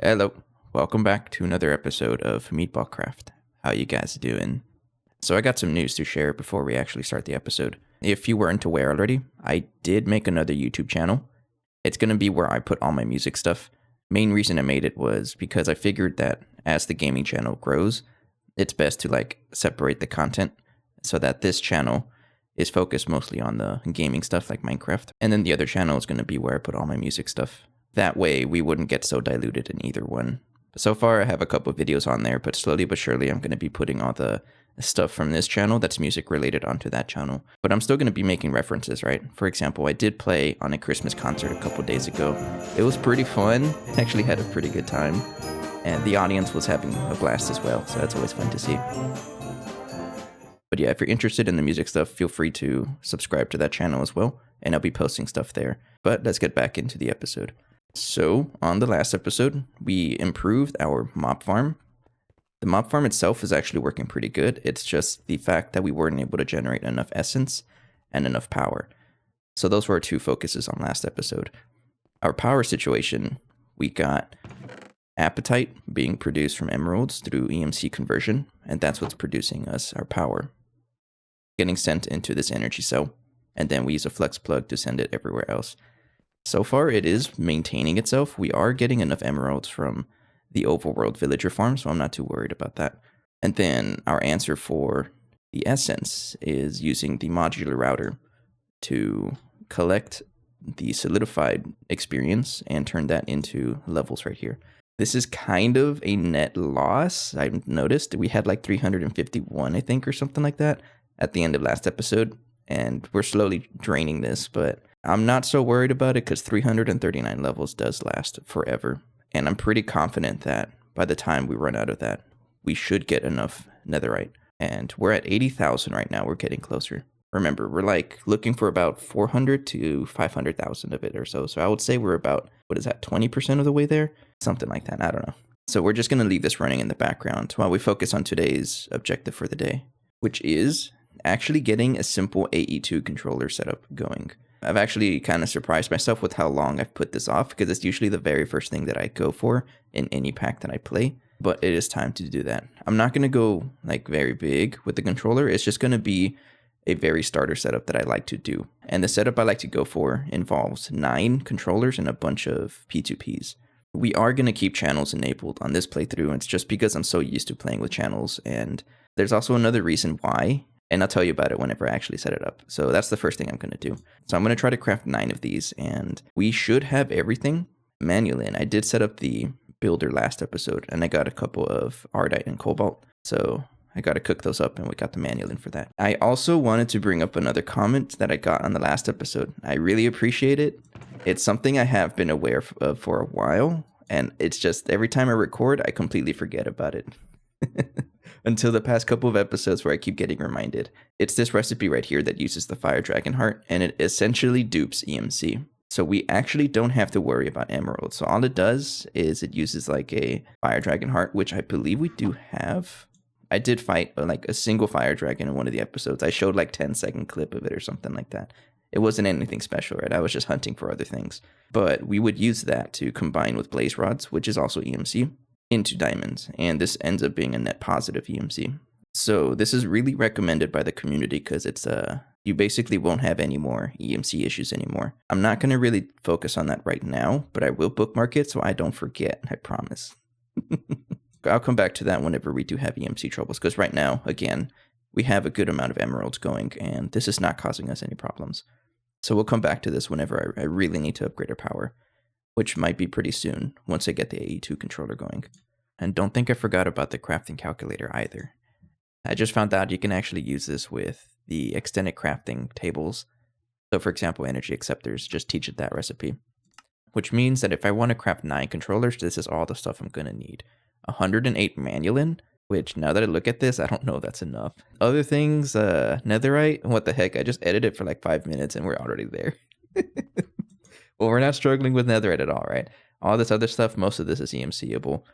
Hello, welcome back to another episode of MeatballCraft. How you guys doing? So I got some news to share before we actually start the episode. If you weren't aware already, I did make another YouTube channel. It's going to be where I put all my music stuff. Main reason I made it was because I figured that as the gaming channel grows, it's best to separate the content so that this channel is focused mostly on the gaming stuff like Minecraft. And then the other channel is going to be where I put all my music stuff. That way we wouldn't get so diluted in either one. So far I have a couple of videos on there, but slowly but surely I'm going to be putting all the stuff from this channel that's music related onto that channel. But I'm still going to be making references, right? For example, I did play on a Christmas concert a couple days ago. It was pretty fun. I actually had a pretty good time. And the audience was having a blast as well, so that's always fun to see. But yeah, if you're interested in the music stuff, feel free to subscribe to that channel as well, and I'll be posting stuff there. But let's get back into the episode. So, on the last episode, we improved our mob farm. The mob farm itself is actually working pretty good. It's just the fact that we weren't able to generate enough essence and enough power. So those were our two focuses on last episode. Our power situation, we got appetite being produced from emeralds through EMC conversion, and that's what's producing us our power. Getting sent into this energy cell, and then we use a flex plug to send it everywhere else. So far, it is maintaining itself. We are getting enough emeralds from the overworld villager farm, so I'm not too worried about that. And then our answer for the essence is using the modular router to collect the solidified experience and turn that into levels right here. This is kind of a net loss. I've noticed we had like 351, I think, or something like that at the end of last episode. And we're slowly draining this, but I'm not so worried about it because 339 levels does last forever. And I'm pretty confident that by the time we run out of that, we should get enough netherite. And we're at 80,000 right now. We're getting closer. Remember, we're like looking for about 400 to 500,000 of it or so. So I would say we're about, 20% of the way there? Something like that. I don't know. So we're just going to leave this running in the background while we focus on today's objective for the day, which is actually getting a simple AE2 controller setup going. I've actually kind of surprised myself with how long I've put this off because it's usually the very first thing that I go for in any pack that I play, but it is time to do that. I'm not going to go very big with the controller. It's just going to be a very starter setup that I like to do. And the setup I like to go for involves 9 controllers and a bunch of P2Ps. We are going to keep channels enabled on this playthrough. It's just because I'm so used to playing with channels, and there's also another reason why. And I'll tell you about it whenever I actually set it up. So that's the first thing I'm going to do. So I'm going to try to craft 9 of these, and we should have everything manually. And I did set up the builder last episode, and I got a couple of Ardite and Cobalt. So I got to cook those up, and we got the manual in for that. I also wanted to bring up another comment that I got on the last episode. I really appreciate it. It's something I have been aware of for a while, and it's just every time I record, I completely forget about it. Until the past couple of episodes where I keep getting reminded. It's this recipe right here that uses the fire dragon heart, and it essentially dupes EMC. So we actually don't have to worry about emeralds. So all it does is it uses a fire dragon heart, which I believe we do have. I did fight a single fire dragon in one of the episodes. I showed 10-second clip of it or something like that. It wasn't anything special, right? I was just hunting for other things. But we would use that to combine with blaze rods, which is also EMC, into diamonds, and this ends up being a net positive EMC. So this is really recommended by the community because it's you basically won't have any more EMC issues anymore. I'm not going to really focus on that right now, but I will bookmark it so I don't forget, I promise. I'll come back to that whenever we do have EMC troubles, because right now, again, we have a good amount of emeralds going, and this is not causing us any problems. So we'll come back to this whenever I really need to upgrade our power, which might be pretty soon once I get the AE2 controller going. And don't think I forgot about the crafting calculator either. I just found out you can actually use this with the extended crafting tables. So for example, energy acceptors, just teach it that recipe. Which means that if I want to craft 9 controllers, this is all the stuff I'm going to need. 108 manulin, which now that I look at this, I don't know if that's enough. Other things, netherite, what the heck, I just edited for 5 minutes and we're already there. Well, we're not struggling with netherite at all, right? All this other stuff, most of this is EMCable.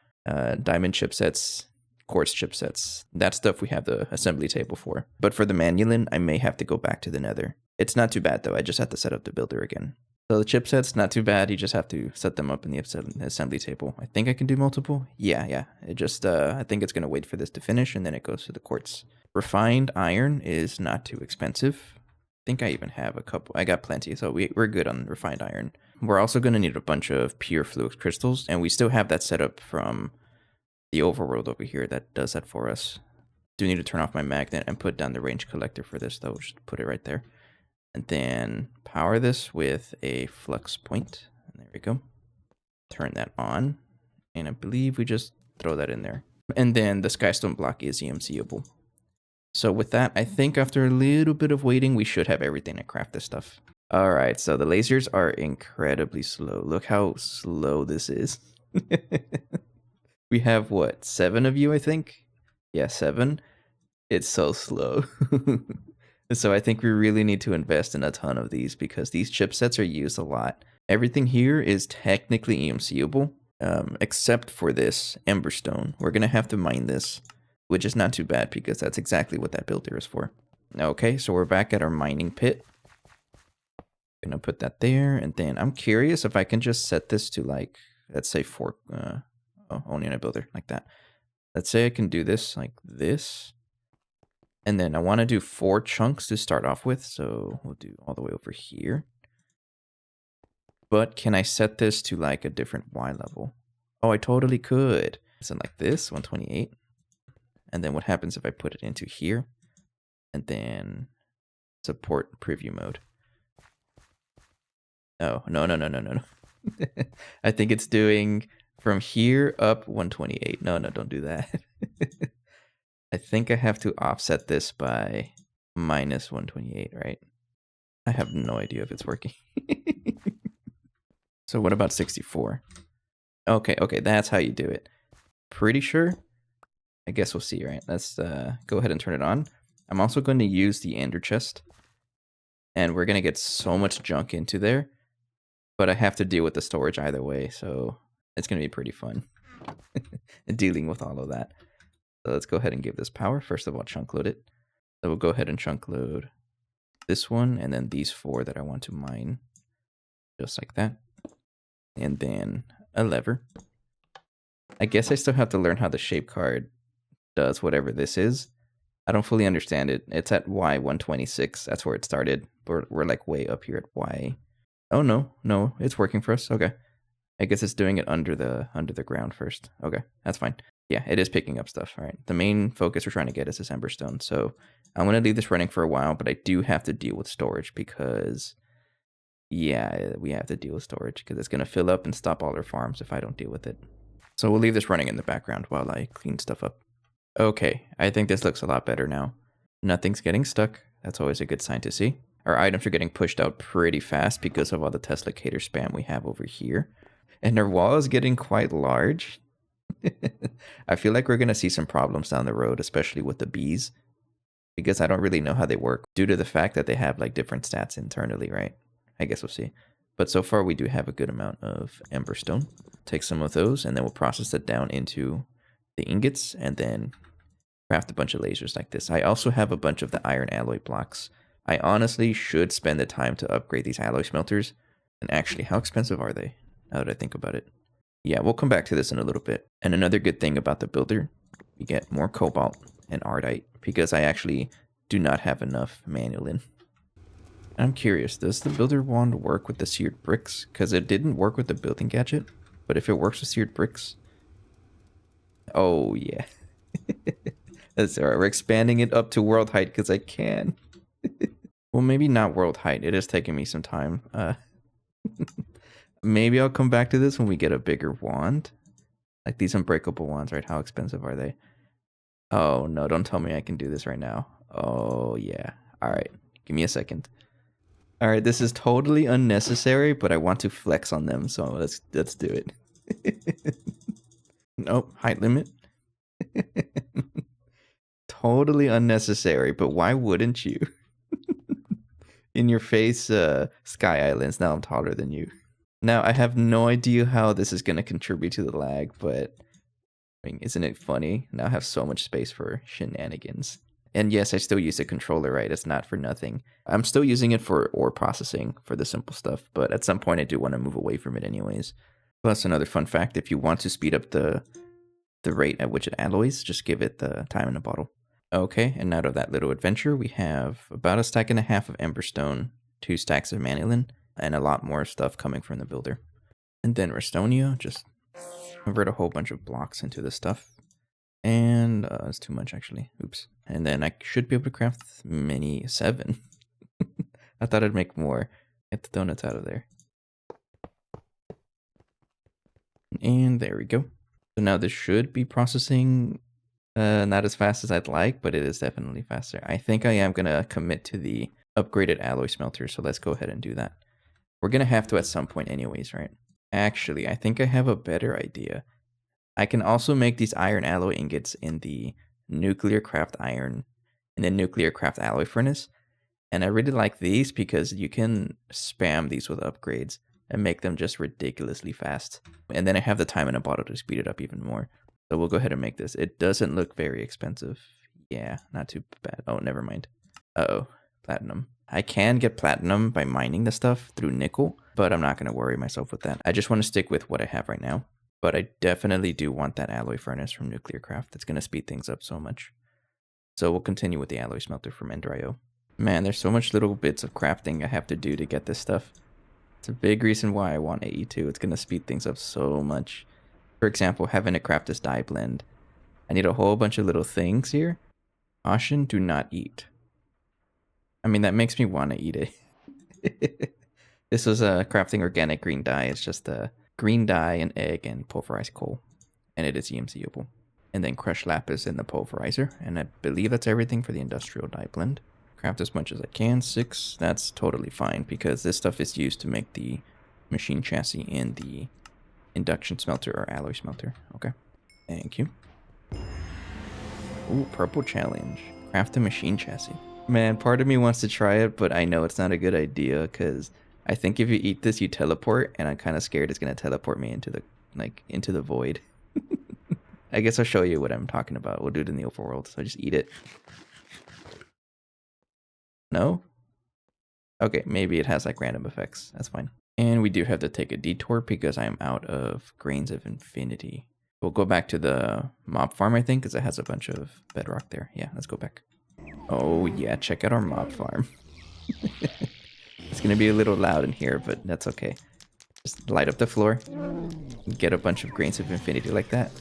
Diamond chipsets, quartz chipsets, that stuff we have the assembly table for. But for the manulin, I may have to go back to the nether. It's not too bad though, I just have to set up the builder again. So the chipset's not too bad. You just have to set them up in the assembly table. I think I can do multiple. Yeah. It just, I think it's going to wait for this to finish and then it goes to the quartz. Refined iron is not too expensive. I think I even have a couple. I got plenty, so we're good on refined iron. We're also going to need a bunch of pure fluix crystals, and we still have that set up from the overworld over here that does that for us. Do need to turn off my magnet and put down the range collector for this, though. Just put it right there. And then power this with a flux point. And there we go. Turn that on. And I believe we just throw that in there. And then the skystone block is EMCable. So with that, I think after a little bit of waiting, we should have everything to craft this stuff. All right, so the lasers are incredibly slow. Look how slow this is. We have, what, 7 of you, I think? Yeah, 7. It's so slow. So I think we really need to invest in a ton of these because these chipsets are used a lot. Everything here is technically EMCable, except for this Emberstone. We're going to have to mine this, which is not too bad because that's exactly what that builder is for. Okay, so we're back at our mining pit. Gonna put that there, and then I'm curious if I can just set this to, like, let's say 4, only in a builder, like that. Let's say I can do this like this. And then I want to do 4 chunks to start off with, so we'll do all the way over here. But can I set this to like a different Y level? Oh, I totally could. So like this, 128. And then what happens if I put it into here? And then support preview mode. Oh, no. I think it's doing from here up 128. No, don't do that. I think I have to offset this by minus 128, right? I have no idea if it's working. So what about 64? Okay, that's how you do it. Pretty sure? I guess we'll see, right? Let's go ahead and turn it on. I'm also going to use the ender chest. And we're going to get so much junk into there. But I have to deal with the storage either way, so it's going to be pretty fun. Dealing with all of that. So let's go ahead and give this power. First of all, chunk load it. So we'll go ahead and chunk load this one, and then these 4 that I want to mine. Just like that. And then a lever. I guess I still have to learn how the shape card does whatever this is. I don't fully understand it. It's at Y126. That's where it started. We're like way up here at Y. Oh, no, it's working for us. Okay. I guess it's doing it under the ground first. Okay, that's fine. Yeah, it is picking up stuff. All right. The main focus we're trying to get is this Emberstone. So I'm going to leave this running for a while, but I do have to deal with storage because, yeah, we have to deal with storage because it's going to fill up and stop all our farms if I don't deal with it. So we'll leave this running in the background while I clean stuff up. Okay, I think this looks a lot better now. Nothing's getting stuck. That's always a good sign to see. Our items are getting pushed out pretty fast because of all the Tesla-cator spam we have over here. And our wall is getting quite large. I feel like we're going to see some problems down the road, especially with the bees. Because I don't really know how they work due to the fact that they have like different stats internally, right? I guess we'll see. But so far we do have a good amount of Emberstone. Take some of those and then we'll process it down into the ingots and then craft a bunch of lasers like this. I also have a bunch of the iron alloy blocks. I honestly should spend the time to upgrade these alloy smelters. And actually, how expensive are they? Now that I think about it. Yeah, we'll come back to this in a little bit. And another good thing about the builder, we get more cobalt and ardite because I actually do not have enough manual. I'm curious, does the builder wand work with the seared bricks? Because it didn't work with the building gadget, but if it works with seared bricks... Oh, yeah. That's alright, we're expanding it up to world height because I can. Well, maybe not world height, it is taking me some time. Maybe I'll come back to this when we get a bigger wand. Like these unbreakable wands, right? How expensive are they? Oh, no, don't tell me I can do this right now. Oh, yeah. Alright, give me a second. Alright, this is totally unnecessary, but I want to flex on them, so let's do it. Nope, height limit. Totally unnecessary, but why wouldn't you? In your face, Sky Islands, now I'm taller than you. Now, I have no idea how this is going to contribute to the lag, but I mean, isn't it funny? Now I have so much space for shenanigans. And yes, I still use a controller, right? It's not for nothing. I'm still using it for ore processing for the simple stuff, but at some point I do want to move away from it anyways. Plus, another fun fact, if you want to speed up the rate at which it alloys, just give it the time in a bottle. Okay, and out of that little adventure, we have about 1.5 stacks of emberstone, 2 stacks of manilin, and a lot more stuff coming from the builder. And then Restonia, just convert a whole bunch of blocks into this stuff. And it's too much actually. Oops. And then I should be able to craft mini 7. I thought I'd make more. Get the donuts out of there. And there we go. So now this should be processing not as fast as I'd like, but it is definitely faster. I think I am going to commit to the upgraded alloy smelter, so let's go ahead and do that. We're going to have to at some point anyways, right? Actually, I think I have a better idea. I can also make these iron alloy ingots in the nuclear craft iron, in the nuclear craft alloy furnace. And I really like these because you can spam these with upgrades and make them just ridiculously fast. And then I have the time in a bottle to speed it up even more. So we'll go ahead and make this. It doesn't look very expensive. Yeah, not too bad. Oh, never mind. Uh-oh, platinum. I can get platinum by mining the stuff through nickel, but I'm not going to worry myself with that. I just want to stick with what I have right now. But I definitely do want that alloy furnace from Nuclear Craft. It's going to speed things up so much. So we'll continue with the alloy smelter from Ender.io. Man, there's so much little bits of crafting I have to do to get this stuff. It's a big reason why I want AE2. It's going to speed things up so much. For example, having to craft this dye blend. I need a whole bunch of little things here. Caution, do not eat. I mean, that makes me want to eat it. This was a crafting organic green dye. It's just a green dye, an egg, and pulverized coal. And it is EMCable. And then crushed lapis in the pulverizer. And I believe that's everything for the industrial dye blend. Craft as much as I can. 6, that's totally fine because this stuff is used to make the machine chassis in the induction smelter or alloy smelter. Okay. Thank you. Ooh, purple challenge. Craft a machine chassis. Man, part of me wants to try it, but I know it's not a good idea because I think if you eat this, you teleport, and I'm kind of scared it's going to teleport me into the void. I guess I'll show you what I'm talking about. We'll do it in the overworld, so just eat it. No? Okay, maybe it has like random effects. That's fine. And we do have to take a detour because I am out of grains of infinity. We'll go back to the mob farm, I think, because it has a bunch of bedrock there. Yeah, let's go back. Oh yeah, check out our mob farm. It's going to be a little loud in here, but that's okay. Just light up the floor. Get a bunch of grains of infinity like that.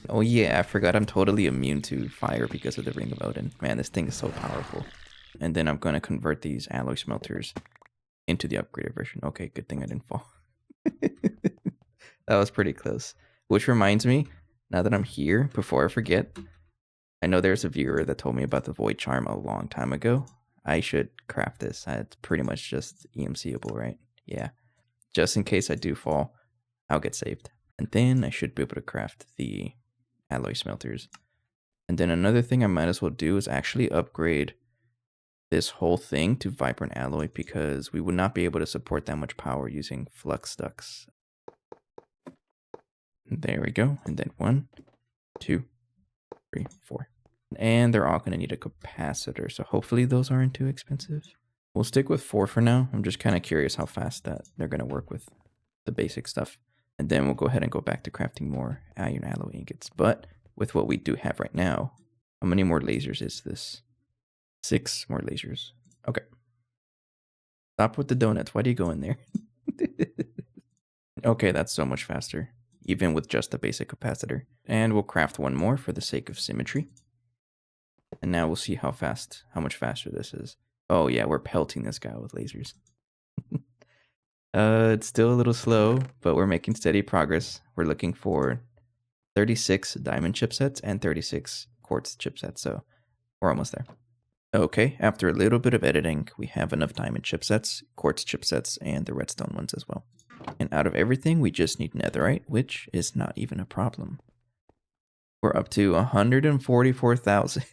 Oh yeah, I forgot I'm totally immune to fire because of the Ring of Odin. Man, this thing is so powerful. And then I'm going to convert these alloy smelters into the upgraded version. Okay, good thing I didn't fall. That was pretty close. Which reminds me, now that I'm here, before I forget, I know there's a viewer that told me about the Void Charm a long time ago. I should craft this. It's pretty much just EMCable, right? Yeah. Just in case I do fall, I'll get saved. And then I should be able to craft the alloy smelters. And then another thing I might as well do is actually upgrade this whole thing to vibrant alloy because we would not be able to support that much power using flux ducts. There we go. And then 1, 2, 3, 4. And they're all going to need a capacitor, so hopefully those aren't too expensive. We'll stick with 4 for now. I'm just kind of curious how fast that they're going to work with the basic stuff. And then we'll go ahead and go back to crafting more iron alloy ingots. But with what we do have right now, how many more lasers is this? 6 more lasers. Okay. Stop with the donuts. Why do you go in there? Okay, that's so much faster, even with just the basic capacitor. And we'll craft 1 more for the sake of symmetry. And now we'll see how much faster this is. Oh yeah, we're pelting this guy with lasers. It's still a little slow, but we're making steady progress. We're looking for 36 diamond chipsets and 36 quartz chipsets, so we're almost there. Okay, after a little bit of editing, we have enough diamond chipsets, quartz chipsets, and the redstone ones as well. And out of everything, we just need netherite, which is not even a problem. We're up to 144,000.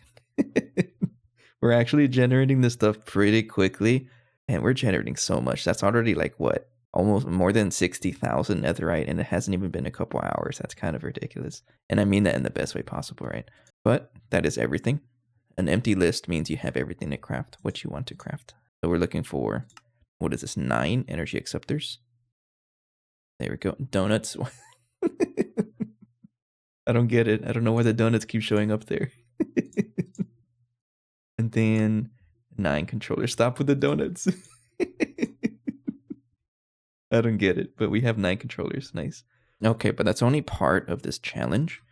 We're actually generating this stuff pretty quickly, and we're generating so much. That's already like, what, almost more than 60,000 netherite, and it hasn't even been a couple hours. That's kind of ridiculous. And I mean that in the best way possible, right? But that is everything. An empty list means you have everything to craft what you want to craft. So we're looking for, what is this, 9 energy acceptors. There we go. Donuts. I don't get it. I don't know why the donuts keep showing up there. And then 9 controllers. Stop with the donuts. I don't get it, but we have 9 controllers. Nice. Okay, but that's only part of this challenge.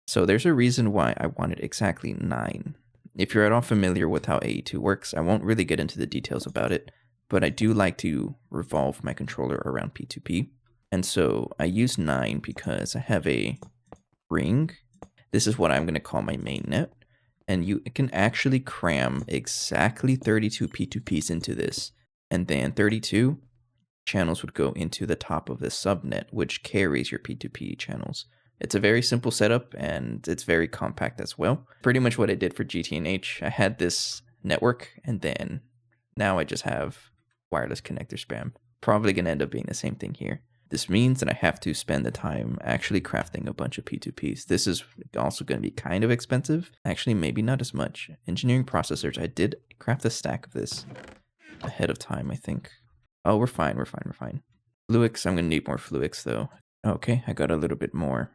So there's a reason why I wanted exactly 9. If you're at all familiar with how AE2 works, I won't really get into the details about it, but I do like to revolve my controller around P2P. And so I use 9 because I have a ring. This is what I'm going to call my main net. And you can actually cram exactly 32 P2Ps into this. And then 32 channels would go into the top of this subnet, which carries your P2P channels. It's a very simple setup, and it's very compact as well. Pretty much what I did for GTNH, I had this network, and then now I just have wireless connector spam. Probably going to end up being the same thing here. This means that I have to spend the time actually crafting a bunch of P2Ps. This is also going to be kind of expensive. Actually, maybe not as much. Engineering processors, I did craft a stack of this ahead of time, I think. Oh, we're fine. Fluix, I'm going to need more Fluix, though. Okay, I got a little bit more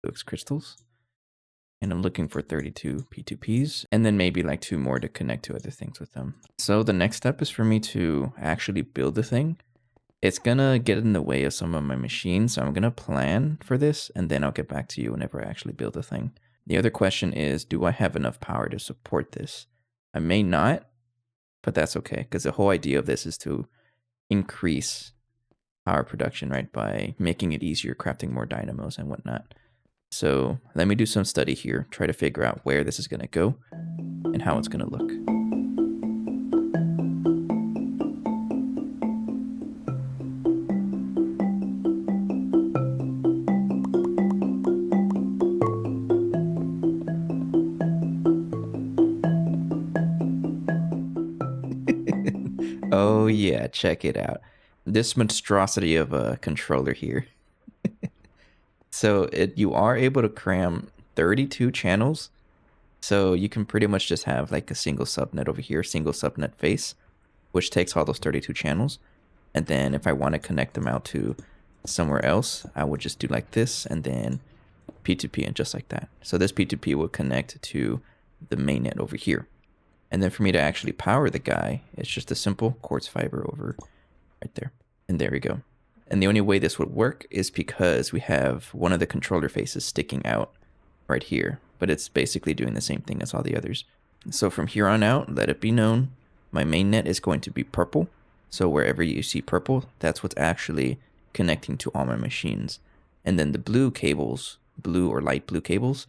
Fluix crystals. And I'm looking for 32 P2Ps, and then maybe like 2 more to connect to other things with them. So the next step is for me to actually build the thing. It's gonna get in the way of some of my machines, so I'm gonna plan for this, and then I'll get back to you whenever I actually build the thing. The other question is, do I have enough power to support this? I may not, but that's okay, because the whole idea of this is to increase power production, right, by making it easier crafting more dynamos and whatnot. So let me do some study here, try to figure out where this is going to go and how it's going to look. Oh yeah, check it out. This monstrosity of a controller here. So you are able to cram 32 channels. So you can pretty much just have like a single subnet over here, single subnet face, which takes all those 32 channels. And then if I want to connect them out to somewhere else, I would just do like this and then P2P and just like that. So this P2P will connect to the mainnet over here. And then for me to actually power the guy, it's just a simple quartz fiber over right there. And there we go. And the only way this would work is because we have one of the controller faces sticking out right here. But it's basically doing the same thing as all the others. So from here on out, let it be known, my main net is going to be purple. So wherever you see purple, that's what's actually connecting to all my machines. And then the blue cables, blue or light blue cables,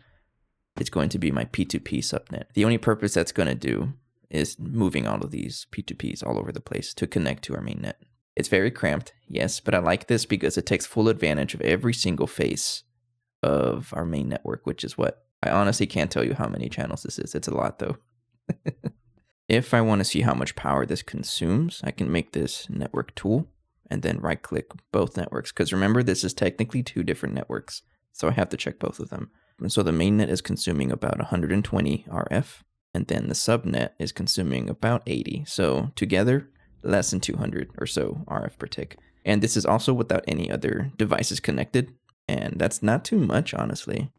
it's going to be my P2P subnet. The only purpose that's going to do is moving all of these P2Ps all over the place to connect to our main net. It's very cramped, yes, but I like this because it takes full advantage of every single face of our main network, which is what I honestly can't tell you how many channels this is. It's a lot though. If I want to see how much power this consumes, I can make this network tool and then right click both networks. Because remember, this is technically 2 different networks. So I have to check both of them. And so the mainnet is consuming about 120 RF, and then the subnet is consuming about 80. So together, less than 200 or so RF per tick. And this is also without any other devices connected. And that's not too much, honestly.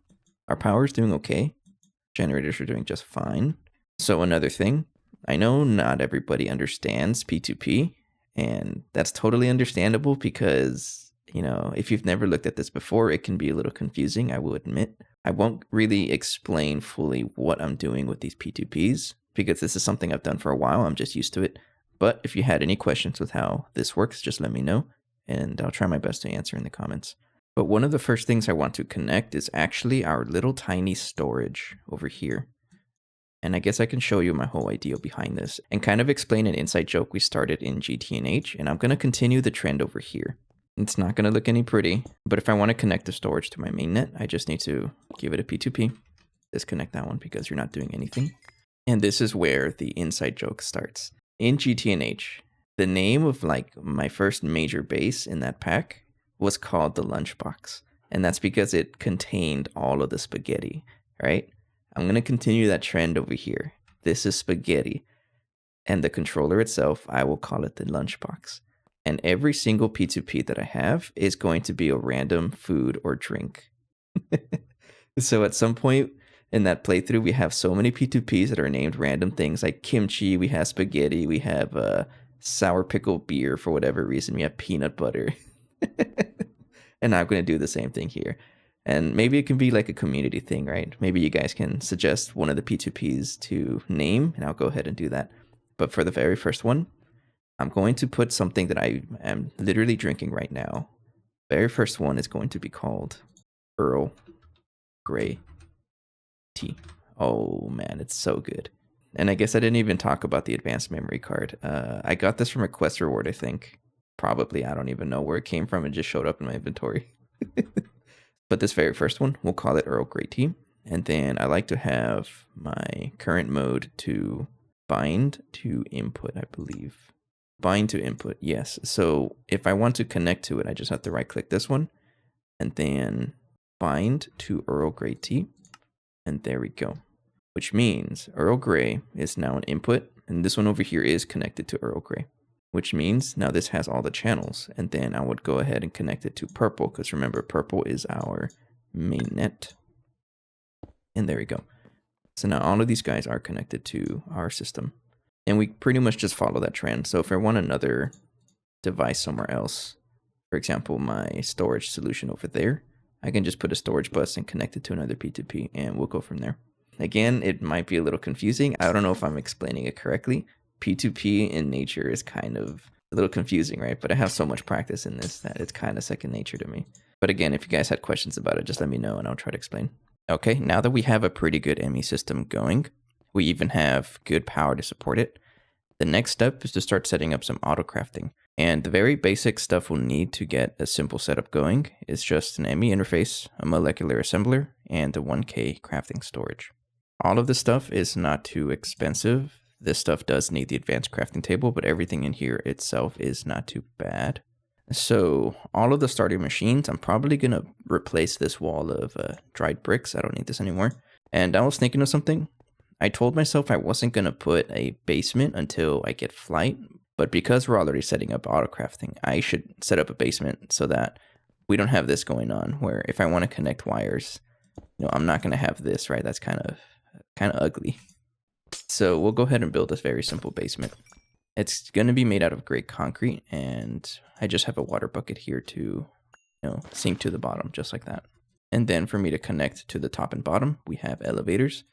Our power is doing okay. Generators are doing just fine. So another thing, I know not everybody understands P2P, and that's totally understandable because, you know, if you've never looked at this before, it can be a little confusing, I will admit. I won't really explain fully what I'm doing with these P2Ps because this is something I've done for a while. I'm just used to it. But if you had any questions with how this works, just let me know, and I'll try my best to answer in the comments. But one of the first things I want to connect is actually our little tiny storage over here. And I guess I can show you my whole idea behind this and kind of explain an inside joke we started in GTNH, and I'm going to continue the trend over here. It's not going to look any pretty, but if I want to connect the storage to my mainnet, I just need to give it a P2P. Disconnect that one because you're not doing anything. And this is where the inside joke starts. In GTNH, the name of like my first major base in that pack was called the lunchbox. And that's because it contained all of the spaghetti, right? I'm going to continue that trend over here. this is spaghetti. And the controller itself, I will call it the lunchbox. And every single P2P that I have is going to be a random food or drink. So at some point in that playthrough, we have so many P2Ps that are named random things like kimchi, we have spaghetti, we have sour pickle beer for whatever reason, we have peanut butter. And I'm going to do the same thing here. And maybe it can be like a community thing, right? Maybe you guys can suggest one of the P2Ps to name, and I'll go ahead and do that. But for the very first one, I'm going to put something that I am literally drinking right now. Very first one is going to be called Earl Grey tea. Oh man, it's so good. And I guess I didn't even talk about the advanced memory card. I got this from a quest reward, I think. Probably, I don't even know where it came from. It just showed up in my inventory. But this very first one, we'll call it Earl Grey tea. And then I like to have my current mode to bind to input, I believe. Bind to input, yes. So if I want to connect to it, I just have to right click this one and then bind to Earl Grey tea. And there we go. Which means Earl Grey is now an input, and this one over here is connected to Earl Grey. Which means now this has all the channels, and then I would go ahead and connect it to purple, because remember, purple is our mainnet. And there we go. So now all of these guys are connected to our system. And we pretty much just follow that trend. So if I want another device somewhere else, for example, my storage solution over there, I can just put a storage bus and connect it to another P2P, and we'll go from there. Again, it might be a little confusing. I don't know if I'm explaining it correctly. P2P in nature is kind of a little confusing, right? But I have so much practice in this that it's kind of second nature to me. But again, if you guys had questions about it, just let me know and I'll try to explain. Okay, now that we have a pretty good ME system going, we even have good power to support it, the next step is to start setting up some autocrafting. And the very basic stuff we'll need to get a simple setup going is just an ME interface, a molecular assembler, and a 1K crafting storage. All of this stuff is not too expensive. This stuff does need the advanced crafting table, but everything in here itself is not too bad. So all of the starting machines, I'm probably going to replace this wall of dried bricks. I don't need this anymore. And I was thinking of something. I told myself I wasn't going to put a basement until I get flight, but because we're already setting up autocrafting, I should set up a basement so that we don't have this going on where if I want to connect wires, I'm not going to have this, right? That's kind of ugly. So we'll go ahead and build this very simple basement. It's going to be made out of gray concrete, and I just have a water bucket here to, sink to the bottom, just like that. And then for me to connect to the top and bottom, we have elevators,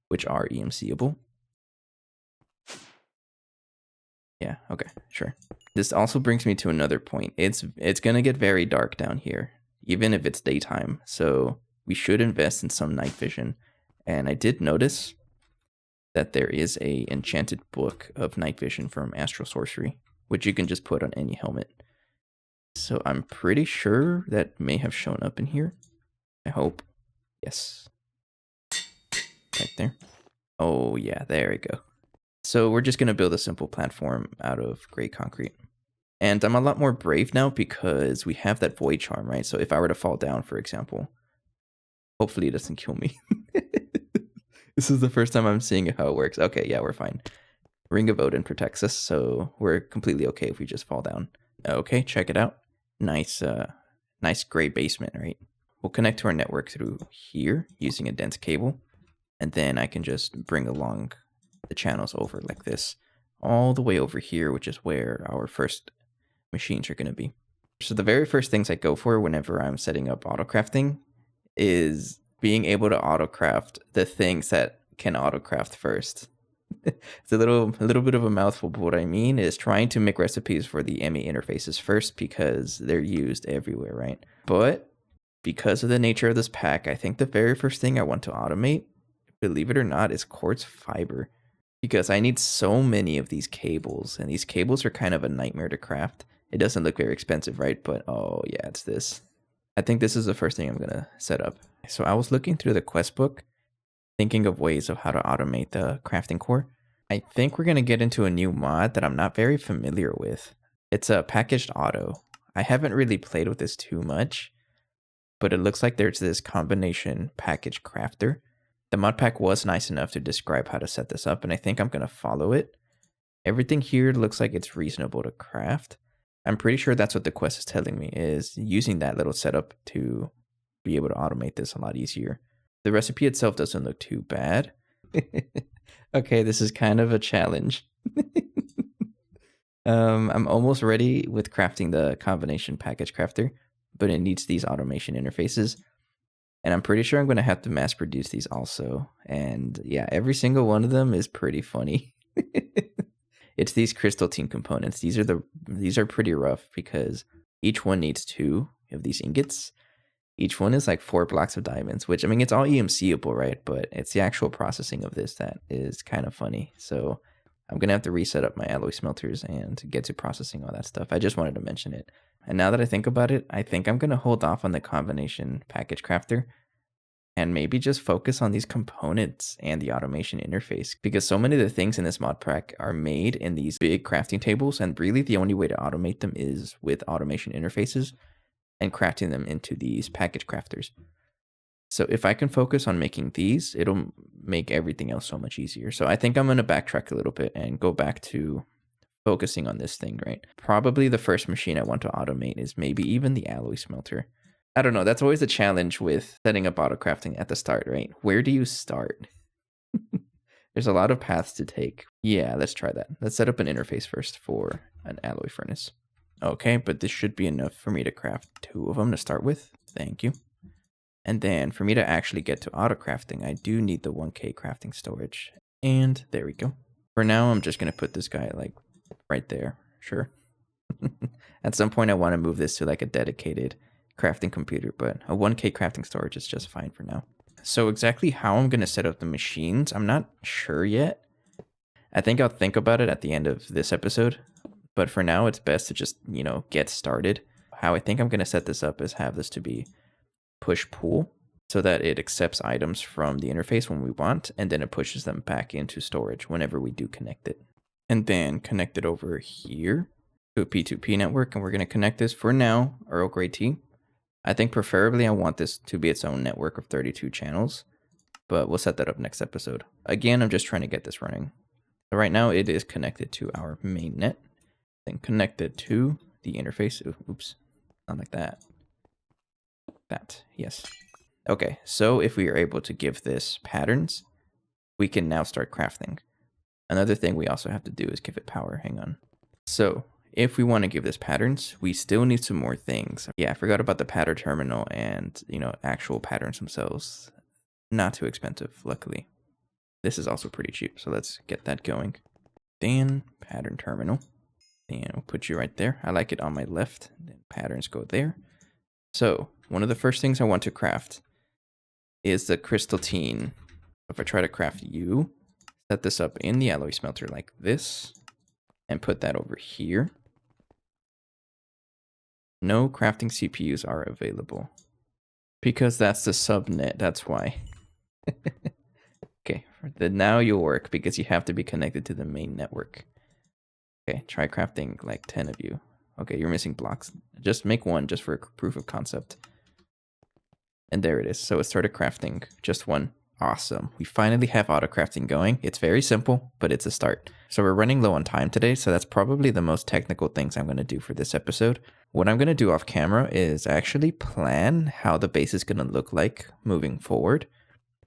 which are EMC-able. Yeah, okay, sure. This also brings me to another point. It's going to get very dark down here, even if it's daytime. So we should invest in some night vision. And I did notice that there is a enchanted book of night vision from Astral Sorcery, which you can just put on any helmet. So I'm pretty sure that may have shown up in here. I hope. Yes. Right there. Oh yeah, there we go. So we're just going to build a simple platform out of gray concrete. And I'm a lot more brave now because we have that void charm, right? So if I were to fall down, for example, hopefully it doesn't kill me. This is the first time I'm seeing how it works. Okay, yeah, we're fine. Ring of Odin protects us, so we're completely okay if we just fall down. Okay, check it out. Nice gray basement, right? We'll connect to our network through here using a dense cable. And then I can just bring along the channels over like this, all the way over here, which is where our first machines are going to be. So the very first things I go for whenever I'm setting up autocrafting is being able to autocraft the things that can autocraft first. It's a little bit of a mouthful, but what I mean is trying to make recipes for the ME interfaces first because they're used everywhere, right? But because of the nature of this pack, I think the very first thing I want to automate, believe it or not, is quartz fiber. Because I need so many of these cables, and these cables are kind of a nightmare to craft. It doesn't look very expensive, right? But oh yeah, it's this. I think this is the first thing I'm going to set up. So I was looking through the quest book, thinking of ways of how to automate the crafting core. I think we're going to get into a new mod that I'm not very familiar with. It's a packaged auto. I haven't really played with this too much, but it looks like there's this combination package crafter The mod pack was nice enough to describe how to set this up, and I think I'm going to follow it. Everything here looks like it's reasonable to craft. I'm pretty sure that's what the quest is telling me, is using that little setup to be able to automate this a lot easier. The recipe itself doesn't look too bad. Okay, this is kind of a challenge. I'm almost ready with crafting the combination package crafter, but it needs these automation interfaces. And I'm pretty sure I'm going to have to mass produce these also. And yeah, every single one of them is pretty funny. It's these crystal team components. These are pretty rough because each one needs 2 of these ingots. Each one is like 4 blocks of diamonds, which, I mean, it's all EMCable, right? But it's the actual processing of this that is kind of funny. So I'm going to have to reset up my alloy smelters and get to processing all that stuff. I just wanted to mention it. And now that I think about it, I think I'm going to hold off on the combination package crafter and maybe just focus on these components and the automation interface, because so many of the things in this mod pack are made in these big crafting tables, and really the only way to automate them is with automation interfaces and crafting them into these package crafters. So if I can focus on making these, it'll make everything else so much easier. So I think I'm going to backtrack a little bit and go back to focusing on this thing, right? Probably the first machine I want to automate is maybe even the alloy smelter. I don't know. That's always a challenge with setting up autocrafting at the start, right? Where do you start? There's a lot of paths to take. Yeah, let's try that. Let's set up an interface first for an alloy furnace. Okay, but this should be enough for me to craft 2 of them to start with. Thank you. And then for me to actually get to autocrafting, I do need the 1K crafting storage. And there we go. For now, I'm just going to put this guy like right there. Sure. At some point, I want to move this to like a dedicated crafting computer, but a 1K crafting storage is just fine for now. So exactly how I'm going to set up the machines, I'm not sure yet. I think I'll think about it at the end of this episode, but for now it's best to just, get started. How I think I'm going to set this up is have this to be push-pull, so that it accepts items from the interface when we want, and then it pushes them back into storage whenever we do connect it. And then connect it over here to a P2P network, and we're going to connect this for now, Earl Grey tea. I think preferably I want this to be its own network of 32 channels, but we'll set that up next episode. Again, I'm just trying to get this running. So right now it is connected to our main net, then connected to the interface. Oops, not like that. That, yes. Okay, so if we are able to give this patterns, we can now start crafting. Another thing we also have to do is give it power. Hang on. So if we want to give this patterns, we still need some more things. Yeah, I forgot about the pattern terminal and, actual patterns themselves. Not too expensive, luckily. This is also pretty cheap, so let's get that going. Then pattern terminal. And we'll put you right there. I like it on my left. Then patterns go there. So one of the first things I want to craft is the crystalline. If I try to craft you, set this up in the alloy smelter like this, and put that over here. No crafting CPUs are available. Because that's the subnet, that's why. Okay, now you'll work because you have to be connected to the main network. Okay, try crafting like 10 of you. Okay, you're missing blocks. Just make one just for a proof of concept. And there it is. So it started crafting just one. Awesome. We finally have autocrafting going. It's very simple, but it's a start. So we're running low on time today, so that's probably the most technical things I'm going to do for this episode. What I'm going to do off camera is actually plan how the base is going to look like moving forward,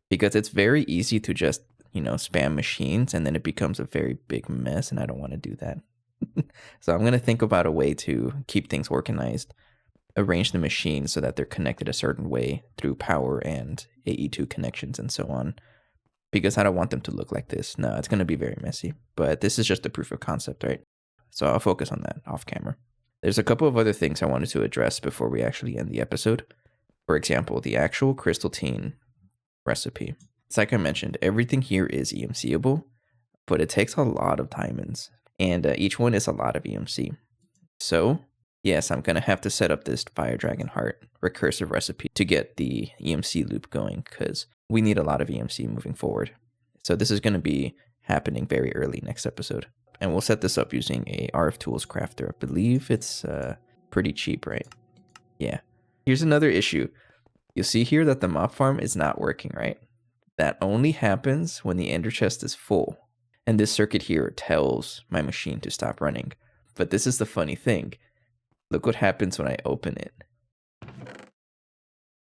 because it's very easy to just, spam machines and then it becomes a very big mess, and I don't want to do that. So I'm going to think about a way to keep things organized, arrange the machines so that they're connected a certain way through power and AE2 connections and so on, because I don't want them to look like this. No, it's going to be very messy, but this is just a proof of concept, right? So I'll focus on that off camera. There's a couple of other things I wanted to address before we actually end the episode. For example, the actual crystalline recipe. It's like I mentioned, everything here is EMCable, but it takes a lot of diamonds, and each one is a lot of EMC. So yes, I'm going to have to set up this Fire Dragon Heart recursive recipe to get the EMC loop going, because we need a lot of EMC moving forward. So this is going to be happening very early next episode. And we'll set this up using a RF Tools crafter. I believe it's pretty cheap, right? Yeah. Here's another issue. You'll see here that the mob farm is not working, right? That only happens when the ender chest is full. And this circuit here tells my machine to stop running. But this is the funny thing. Look what happens when I open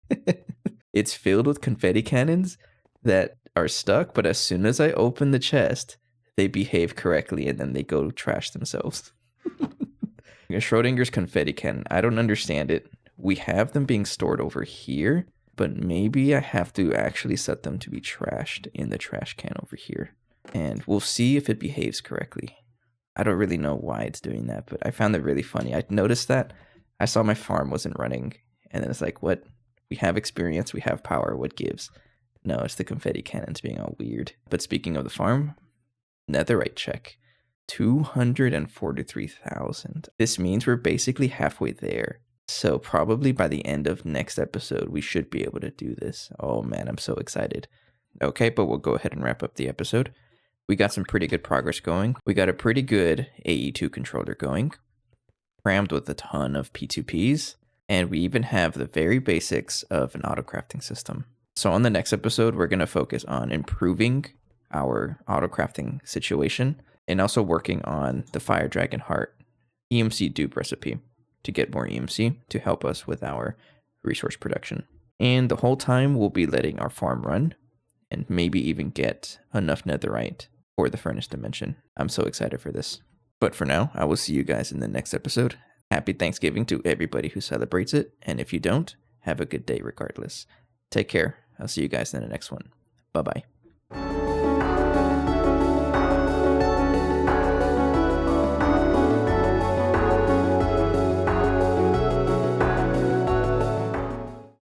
it. It's filled with confetti cannons that are stuck, but as soon as I open the chest, they behave correctly and then they go trash themselves. Schrodinger's confetti cannon. I don't understand it. We have them being stored over here, but maybe I have to actually set them to be trashed in the trash can over here. And we'll see if it behaves correctly. I don't really know why it's doing that, but I found it really funny. I noticed that. I saw my farm wasn't running, and then it's like, what? We have experience, we have power, what gives? No, it's the confetti cannons being all weird. But speaking of the farm, netherite check. 243,000. This means we're basically halfway there. So probably by the end of next episode, we should be able to do this. Oh man, I'm so excited. Okay, but we'll go ahead and wrap up the episode. We got some pretty good progress going. We got a pretty good AE2 controller going, crammed with a ton of P2Ps, and we even have the very basics of an autocrafting system. So on the next episode, we're going to focus on improving our autocrafting situation and also working on the Fire Dragon Heart EMC dupe recipe to get more EMC to help us with our resource production. And the whole time we'll be letting our farm run and maybe even get enough netherite for the furnace dimension. I'm so excited for this. But for now, I will see you guys in the next episode. Happy Thanksgiving to everybody who celebrates it. And if you don't, have a good day regardless. Take care. I'll see you guys in the next one. Bye-bye.